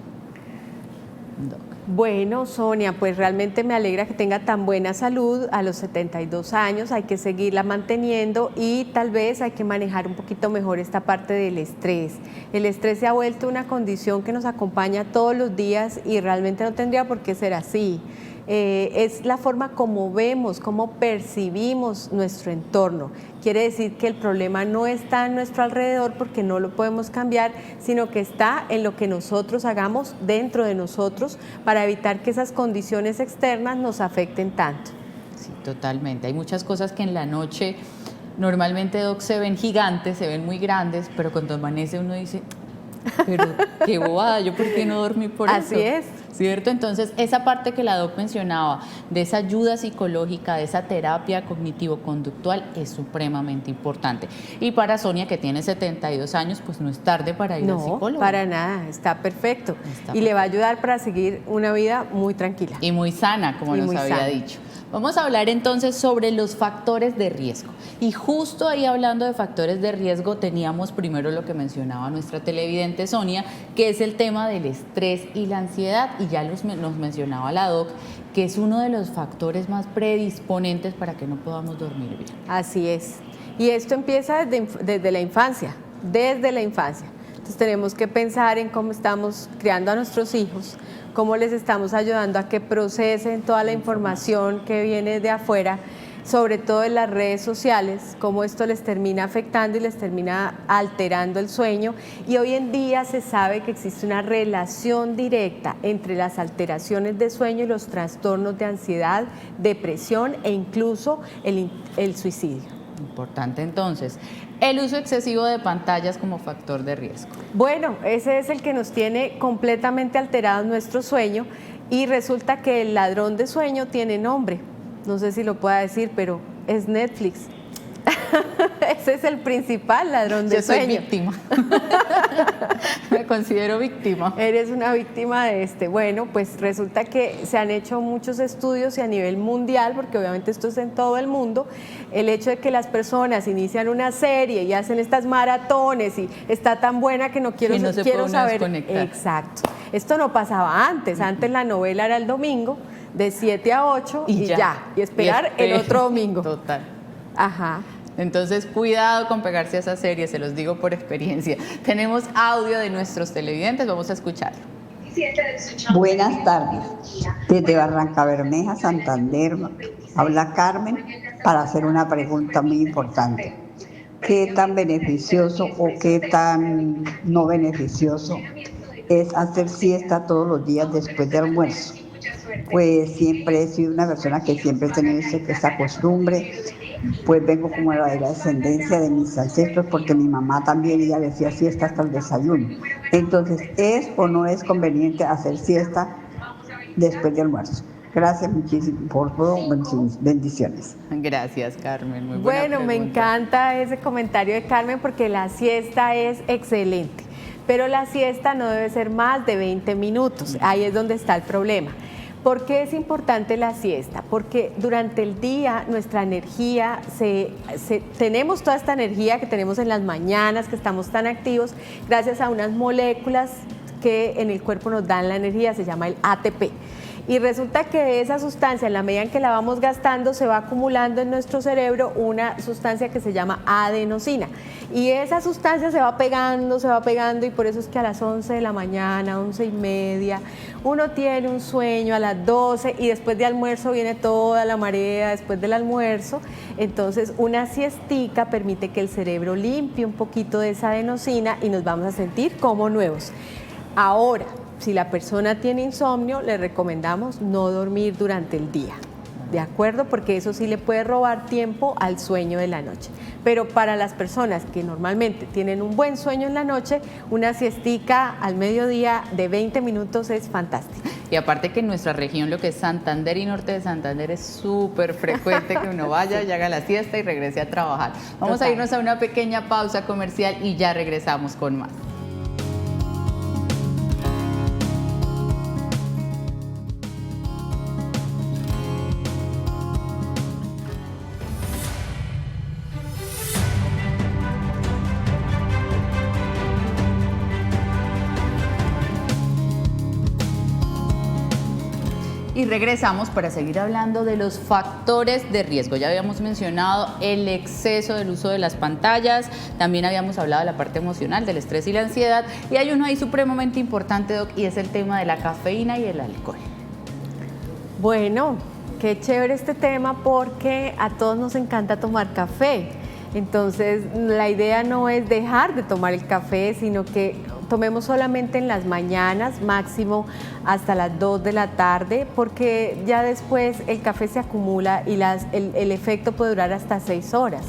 Doc. Bueno, Sonia, pues realmente me alegra que tenga tan buena salud a los 72 años, hay que seguirla manteniendo y tal vez hay que manejar un poquito mejor esta parte del estrés. El estrés se ha vuelto una condición que nos acompaña todos los días y realmente no tendría por qué ser así. Es la forma como vemos, como percibimos nuestro entorno. Quiere decir que el problema no está en nuestro alrededor porque no lo podemos cambiar, sino que está en lo que nosotros hagamos dentro de nosotros para evitar que esas condiciones externas nos afecten tanto. Sí, totalmente. Hay muchas cosas que en la noche normalmente, Doc, se ven gigantes, se ven muy grandes, pero cuando amanece uno dice, pero qué bobada, ¿yo por qué no dormí por eso? Así es. ¿Cierto? Entonces, esa parte que la Doc mencionaba, de esa ayuda psicológica, de esa terapia cognitivo-conductual, es supremamente importante. Y para Sonia, que tiene 72 años, pues no es tarde para ir al psicólogo. No, para nada, está perfecto. Y le va a ayudar para seguir una vida muy tranquila. Y muy sana, como nos había dicho. Vamos a hablar entonces sobre los factores de riesgo. Y justo ahí hablando de factores de riesgo, teníamos primero lo que mencionaba nuestra televidente Sonia, que es el tema del estrés y la ansiedad. y ya nos mencionaba la doc, que es uno de los factores más predisponentes para que no podamos dormir bien. Así es. Y esto empieza desde la infancia, desde la infancia. Entonces tenemos que pensar en cómo estamos criando a nuestros hijos, cómo les estamos ayudando a que procesen toda la información que viene de afuera, sobre todo en las redes sociales, cómo esto les termina afectando y les termina alterando el sueño. Y hoy en día se sabe que existe una relación directa entre las alteraciones de sueño y los trastornos de ansiedad, depresión e incluso el suicidio. Importante entonces, el uso excesivo de pantallas como factor de riesgo. Bueno, ese es el que nos tiene completamente alterado nuestro sueño y resulta que el ladrón de sueño tiene nombre. No sé si lo pueda decir, pero es Netflix. Ese es el principal ladrón de sueño. Yo soy víctima. Me considero víctima. Eres una víctima de este. Bueno, pues resulta que se han hecho muchos estudios y a nivel mundial, porque obviamente esto es en todo el mundo, el hecho de que las personas inician una serie y hacen estas maratones y está tan buena que no quiero saber. Exacto. Esto no pasaba antes. Antes la novela era el domingo de 7 a 8 y ya. Y esperar el otro domingo. Total. Ajá. Entonces, cuidado con pegarse a esa serie, se los digo por experiencia. Tenemos audio de nuestros televidentes, vamos a escucharlo. Buenas tardes. Desde Barrancabermeja, Santander, habla Carmen para hacer una pregunta muy importante. ¿Qué tan beneficioso o qué tan no beneficioso es hacer siesta todos los días después de almuerzo? Pues siempre he sido una persona que siempre he tenido esa costumbre. Pues vengo como de la descendencia de mis ancestros, porque mi mamá también, ella decía siesta hasta el desayuno. Entonces, ¿es o no es conveniente hacer siesta después de almuerzo? Gracias muchísimo por todo, bendiciones. Gracias, Carmen, muy buena pregunta. Me encanta ese comentario de Carmen porque la siesta es excelente, pero la siesta no debe ser más de 20 minutos, ahí es donde está el problema. ¿Por qué es importante la siesta? Porque durante el día nuestra energía, tenemos toda esta energía que tenemos en las mañanas, que estamos tan activos, gracias a unas moléculas que en el cuerpo nos dan la energía, se llama el ATP. Y resulta que esa sustancia, en la medida en que la vamos gastando, se va acumulando en nuestro cerebro una sustancia que se llama adenosina. Y esa sustancia se va pegando, y por eso es que a las 11 de la mañana, 11:30, uno tiene un sueño, a las 12 y después de almuerzo viene toda la marea después del almuerzo. Entonces una siestica permite que el cerebro limpie un poquito de esa adenosina y nos vamos a sentir como nuevos. Ahora, si la persona tiene insomnio, le recomendamos no dormir durante el día, ¿de acuerdo? Porque eso sí le puede robar tiempo al sueño de la noche. Pero para las personas que normalmente tienen un buen sueño en la noche, una siestica al mediodía de 20 minutos es fantástica. Y aparte que en nuestra región, lo que es Santander y norte de Santander, es súper frecuente que uno vaya y haga la siesta y regrese a trabajar. Vamos a irnos a una pequeña pausa comercial y ya regresamos con más. Y regresamos para seguir hablando de los factores de riesgo. Ya habíamos mencionado el exceso del uso de las pantallas, también habíamos hablado de la parte emocional, del estrés y la ansiedad, y hay uno ahí supremamente importante, Doc, y es el tema de la cafeína y el alcohol. Bueno, qué chévere este tema porque a todos nos encanta tomar café. Entonces, la idea no es dejar de tomar el café, sino que tomemos solamente en las mañanas, máximo hasta las 2 de la tarde, porque ya después el café se acumula y el efecto puede durar hasta 6 horas.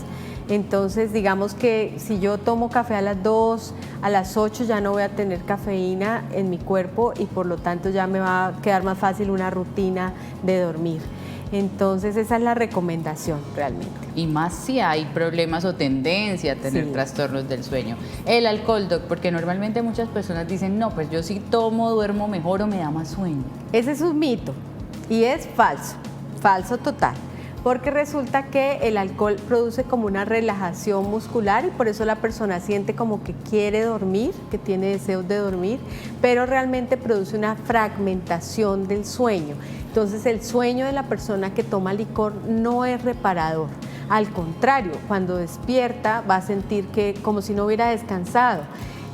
Entonces, digamos que si yo tomo café a las 2, a las 8 ya no voy a tener cafeína en mi cuerpo y por lo tanto ya me va a quedar más fácil una rutina de dormir. Entonces esa es la recomendación realmente. Y más si hay problemas o tendencia a tener trastornos del sueño. El alcohol, Doc, porque normalmente muchas personas dicen, no, pues yo sí tomo, duermo mejor o me da más sueño. Ese es un mito y es falso, falso total. porque resulta que el alcohol produce como una relajación muscular y por eso la persona siente como que quiere dormir, que tiene deseos de dormir, pero realmente produce una fragmentación del sueño. Entonces el sueño de la persona que toma licor no es reparador. Al contrario, cuando despierta va a sentir que como si no hubiera descansado.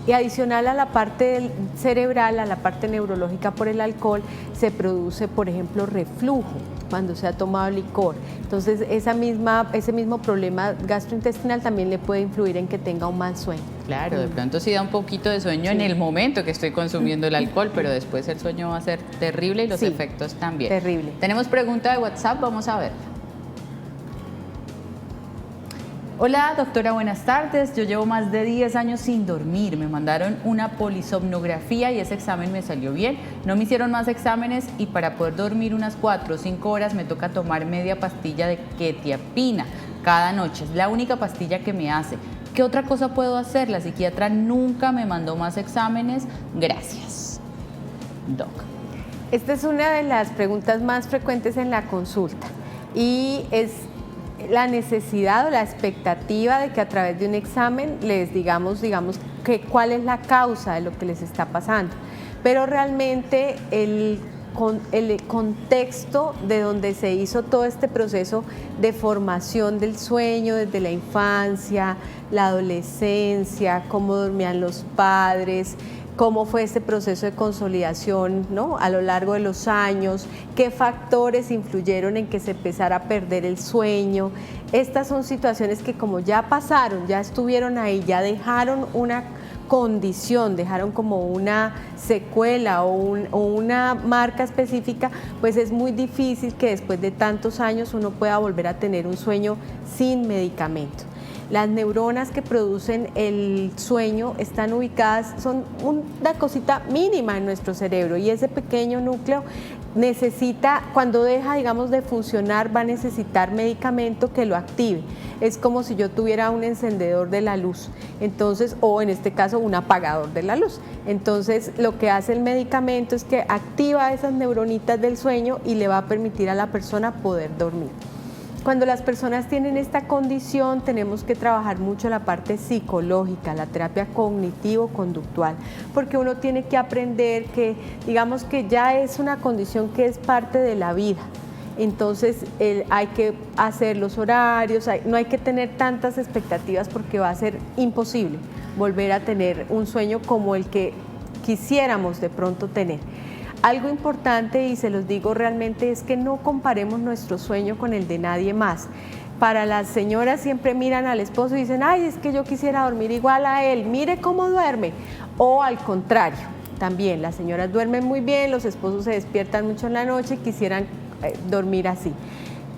Y adicional a la parte cerebral, a la parte neurológica por el alcohol, se produce, por ejemplo, reflujo cuando se ha tomado licor. Entonces, ese mismo problema gastrointestinal también le puede influir en que tenga un mal sueño. Claro, de pronto sí da un poquito de sueño en el momento que estoy consumiendo el alcohol, pero después el sueño va a ser terrible y los efectos también. Terrible. Tenemos pregunta de WhatsApp, vamos a ver. Hola doctora, buenas tardes. Yo llevo más de 10 años sin dormir. Me mandaron una polisomnografía y ese examen me salió bien. No me hicieron más exámenes y para poder dormir unas 4 o 5 horas me toca tomar media pastilla de quetiapina cada noche. Es la única pastilla que me hace. ¿Qué otra cosa puedo hacer? La psiquiatra nunca me mandó más exámenes. Gracias. Doc. Esta es una de las preguntas más frecuentes en la consulta y es la necesidad o la expectativa de que a través de un examen les digamos que cuál es la causa de lo que les está pasando. Pero realmente el contexto de donde se hizo todo este proceso de formación del sueño desde la infancia, la adolescencia, cómo dormían los padres, cómo fue este proceso de consolidación, ¿no?, a lo largo de los años, qué factores influyeron en que se empezara a perder el sueño. Estas son situaciones que como ya pasaron, ya estuvieron ahí, ya dejaron una condición, dejaron como una secuela o una marca específica, pues es muy difícil que después de tantos años uno pueda volver a tener un sueño sin medicamento. Las neuronas que producen el sueño están ubicadas, son una cosita mínima en nuestro cerebro y ese pequeño núcleo necesita, cuando deja, digamos, de funcionar, va a necesitar medicamento que lo active. Es como si yo tuviera un encendedor de la luz, entonces, o en este caso un apagador de la luz. Entonces, lo que hace el medicamento es que activa esas neuronitas del sueño y le va a permitir a la persona poder dormir. Cuando las personas tienen esta condición, tenemos que trabajar mucho la parte psicológica, la terapia cognitivo-conductual, porque uno tiene que aprender que, digamos que ya es una condición que es parte de la vida. Entonces hay que hacer los horarios, no hay que tener tantas expectativas porque va a ser imposible volver a tener un sueño como el que quisiéramos de pronto tener. Algo importante, y se los digo realmente, es que no comparemos nuestro sueño con el de nadie más. Para las señoras siempre miran al esposo y dicen, ay, es que yo quisiera dormir igual a él, mire cómo duerme. O al contrario, también las señoras duermen muy bien, los esposos se despiertan mucho en la noche y quisieran dormir así.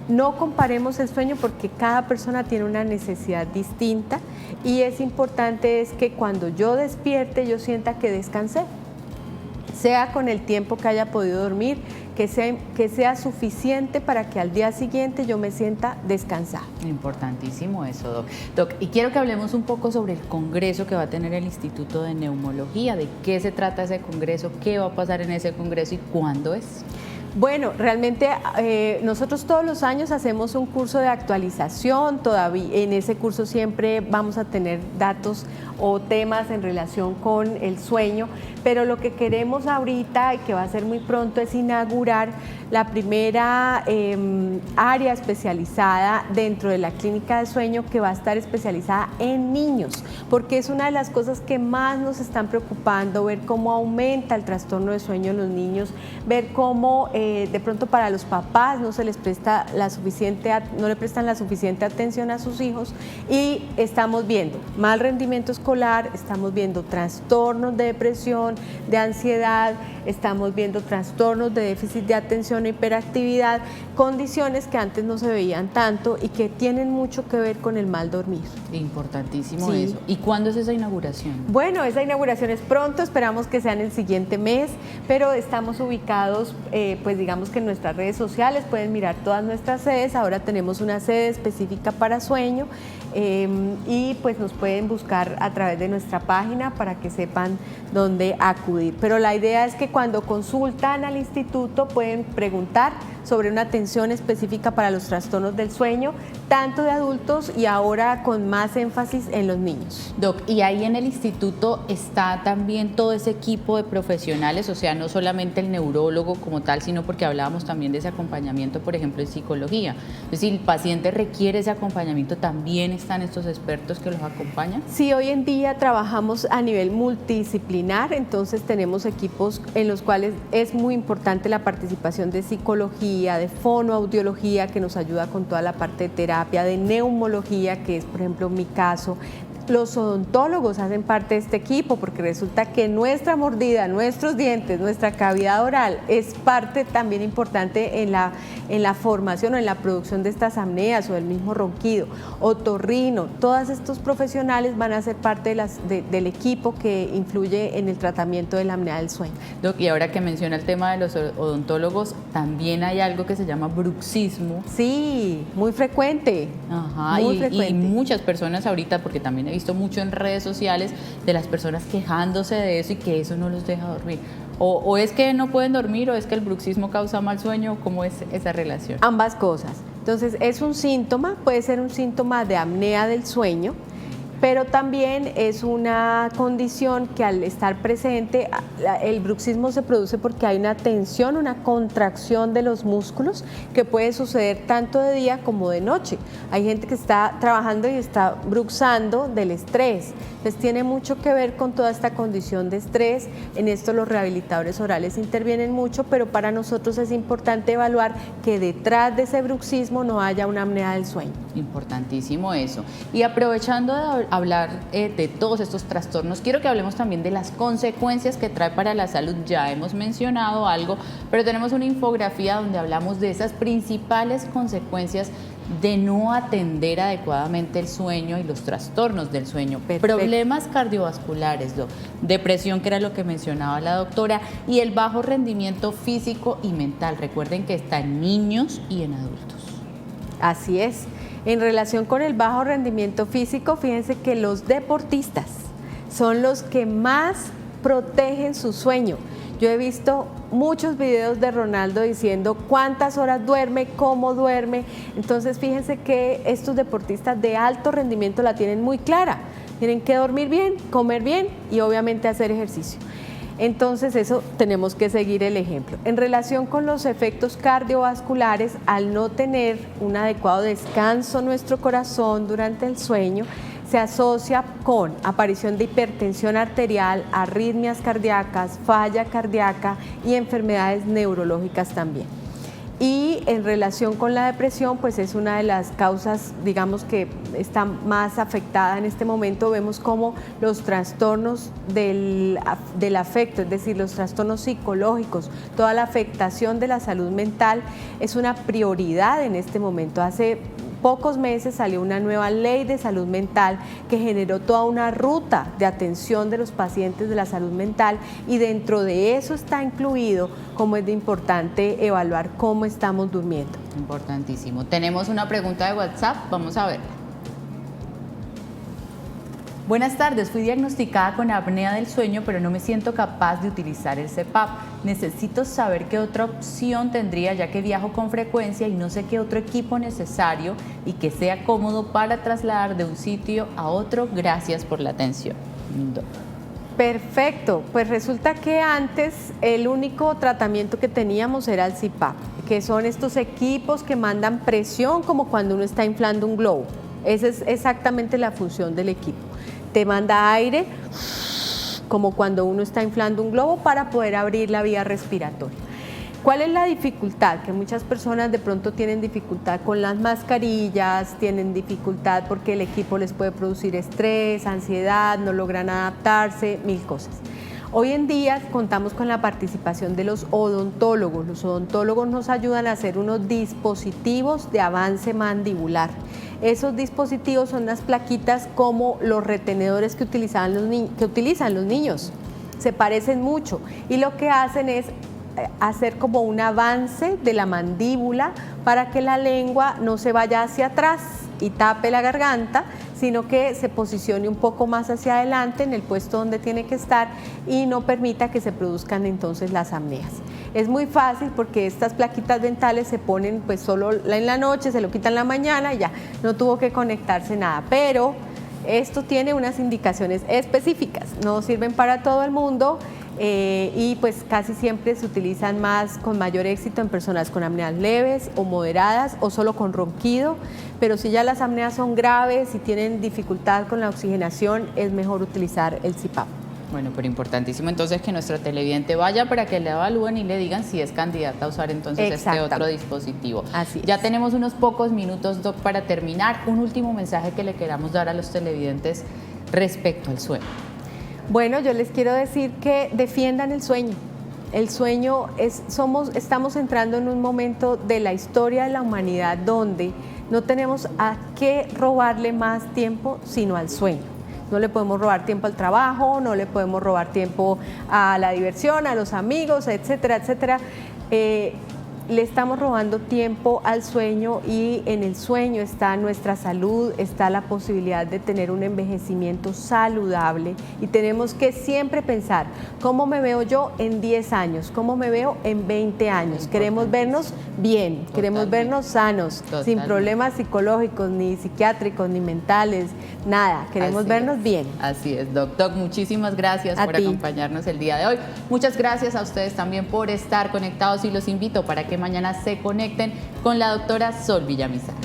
No comparemos el sueño porque cada persona tiene una necesidad distinta y es importante es que cuando yo despierte yo sienta que descansé, sea con el tiempo que haya podido dormir, que sea suficiente para que al día siguiente yo me sienta descansada. Importantísimo eso, Doc. Doc, y quiero que hablemos un poco sobre el congreso que va a tener el Instituto de Neumología, de qué se trata ese congreso, qué va a pasar en ese congreso y cuándo es. Bueno, realmente nosotros todos los años hacemos un curso de actualización, todavía en ese curso siempre vamos a tener datos o temas en relación con el sueño, pero lo que queremos ahorita y que va a ser muy pronto es inaugurar la primera área especializada dentro de la clínica de sueño que va a estar especializada en niños, porque es una de las cosas que más nos están preocupando, ver cómo aumenta el trastorno de sueño en los niños, ver cómo de pronto para los papás no le prestan la suficiente atención a sus hijos y estamos viendo mal rendimiento escolar, estamos viendo trastornos de depresión, de ansiedad, estamos viendo trastornos de déficit de atención e hiperactividad, condiciones que antes no se veían tanto y que tienen mucho que ver con el mal dormir. Importantísimo Sí. eso. ¿Y cuándo es esa inauguración? Bueno, esa inauguración es pronto, esperamos que sea en el siguiente mes, pero estamos ubicados, pues digamos que en nuestras redes sociales, pueden mirar todas nuestras sedes, ahora tenemos una sede específica para sueño, y pues nos pueden buscar a través de nuestra página para que sepan dónde acudir. Pero la idea es que cuando consultan al instituto pueden preguntar sobre una atención específica para los trastornos del sueño, tanto de adultos y ahora con más énfasis en los niños. Doc, y ahí en el instituto está también todo ese equipo de profesionales, o sea, no solamente el neurólogo como tal, sino porque hablábamos también de ese acompañamiento, por ejemplo, en psicología. Entonces, si el paciente requiere ese acompañamiento, ¿también están estos expertos que los acompañan? Sí, hoy en día trabajamos a nivel multidisciplinar, entonces tenemos equipos en los cuales es muy importante la participación de psicología, de fonoaudiología, que nos ayuda con toda la parte de terapia, de neumología, que es, por ejemplo, mi caso. Los odontólogos hacen parte de este equipo porque resulta que nuestra mordida, nuestros dientes, nuestra cavidad oral es parte también importante en la formación o en la producción de estas apneas o del mismo ronquido. Otorrino, todos estos profesionales van a ser parte del equipo que influye en el tratamiento de la apnea del sueño. Doc, y ahora que menciona el tema de los odontólogos, también hay algo que se llama bruxismo. Sí, muy frecuente. Ajá, muy y frecuente. muchas personas ahorita, porque también he visto mucho en redes sociales de las personas quejándose de eso y que eso no los deja dormir. O es que no pueden dormir o es que el bruxismo causa mal sueño. ¿Cómo es esa relación? Ambas cosas. Entonces es un síntoma, puede ser un síntoma de apnea del sueño, pero también es una condición que al estar presente, el bruxismo se produce porque hay una tensión, una contracción de los músculos que puede suceder tanto de día como de noche. Hay gente que está trabajando y está bruxando del estrés. Entonces tiene mucho que ver con toda esta condición de estrés. En esto los rehabilitadores orales intervienen mucho, pero para nosotros es importante evaluar que detrás de ese bruxismo no haya una apnea del sueño. Importantísimo eso. Y aprovechando de hablar de todos estos trastornos, quiero que hablemos también de las consecuencias que trae para la salud. Ya hemos mencionado algo, pero tenemos una infografía donde hablamos de esas principales consecuencias de no atender adecuadamente el sueño y los trastornos del sueño. Perfecto. Problemas cardiovasculares, depresión, que era lo que mencionaba la doctora, y el bajo rendimiento físico y mental. Recuerden que está en niños y en adultos. Así es. En relación con el bajo rendimiento físico, fíjense que los deportistas son los que más protegen su sueño. Yo he visto muchos videos de Ronaldo diciendo cuántas horas duerme, cómo duerme. Entonces fíjense que estos deportistas de alto rendimiento la tienen muy clara. Tienen que dormir bien, comer bien y obviamente hacer ejercicio. Entonces eso tenemos que seguir el ejemplo. En relación con los efectos cardiovasculares, al no tener un adecuado descanso nuestro corazón durante el sueño, se asocia con aparición de hipertensión arterial, arritmias cardíacas, falla cardíaca y enfermedades neurológicas también. Y en relación con la depresión, pues es una de las causas, digamos, que está más afectada en este momento. Vemos cómo los trastornos del afecto, es decir, los trastornos psicológicos, toda la afectación de la salud mental es una prioridad en este momento. Hace pocos meses salió una nueva ley de salud mental que generó toda una ruta de atención de los pacientes de la salud mental y dentro de eso está incluido cómo es de importante evaluar cómo estamos durmiendo. Importantísimo. Tenemos una pregunta de WhatsApp, vamos a verla. Buenas tardes, fui diagnosticada con apnea del sueño, pero no me siento capaz de utilizar el CPAP. Necesito saber qué otra opción tendría, ya que viajo con frecuencia y no sé qué otro equipo necesario y que sea cómodo para trasladar de un sitio a otro. Gracias por la atención. Perfecto, pues resulta que antes el único tratamiento que teníamos era el CPAP, que son estos equipos que mandan presión como cuando uno está inflando un globo. Esa es exactamente la función del equipo. Te manda aire, como cuando uno está inflando un globo, para poder abrir la vía respiratoria. ¿Cuál es la dificultad? Que muchas personas de pronto tienen dificultad con las mascarillas, tienen dificultad porque el equipo les puede producir estrés, ansiedad, no logran adaptarse, mil cosas. Hoy en día contamos con la participación de los odontólogos. Los odontólogos nos ayudan a hacer unos dispositivos de avance mandibular. Esos dispositivos son unas plaquitas como los retenedores que utilizan los niños. Se parecen mucho y lo que hacen es hacer como un avance de la mandíbula para que la lengua no se vaya hacia atrás y tape la garganta, sino que se posicione un poco más hacia adelante en el puesto donde tiene que estar y no permita que se produzcan entonces las apneas. Es muy fácil porque estas plaquitas dentales se ponen pues solo en la noche, se lo quitan en la mañana y ya, no tuvo que conectarse nada, pero esto tiene unas indicaciones específicas, no sirven para todo el mundo. Y pues casi siempre se utilizan con mayor éxito en personas con apneas leves o moderadas o solo con ronquido, pero si ya las apneas son graves y tienen dificultad con la oxigenación, es mejor utilizar el CPAP. Bueno, pero importantísimo entonces que nuestro televidente vaya para que le evalúen y le digan si es candidata a usar entonces este otro dispositivo. Así es. Ya tenemos unos pocos minutos, Doc, para terminar. Un último mensaje que le queramos dar a los televidentes respecto al sueño. Bueno, yo les quiero decir que defiendan el sueño. El sueño estamos entrando en un momento de la historia de la humanidad donde no tenemos a qué robarle más tiempo sino al sueño. No le podemos robar tiempo al trabajo, no le podemos robar tiempo a la diversión, a los amigos, etcétera, etcétera. Le estamos robando tiempo al sueño y en el sueño está nuestra salud, está la posibilidad de tener un envejecimiento saludable y tenemos que siempre pensar cómo me veo yo en 10 años, cómo me veo en 20 años. Queremos vernos bien, queremos vernos sanos, sin problemas psicológicos, ni psiquiátricos, ni mentales, nada. Queremos vernos bien. Así es, Doc, muchísimas gracias por acompañarnos el día de hoy. Muchas gracias a ustedes también por estar conectados y los invito para que mañana se conecten con la doctora Sol Villamizar.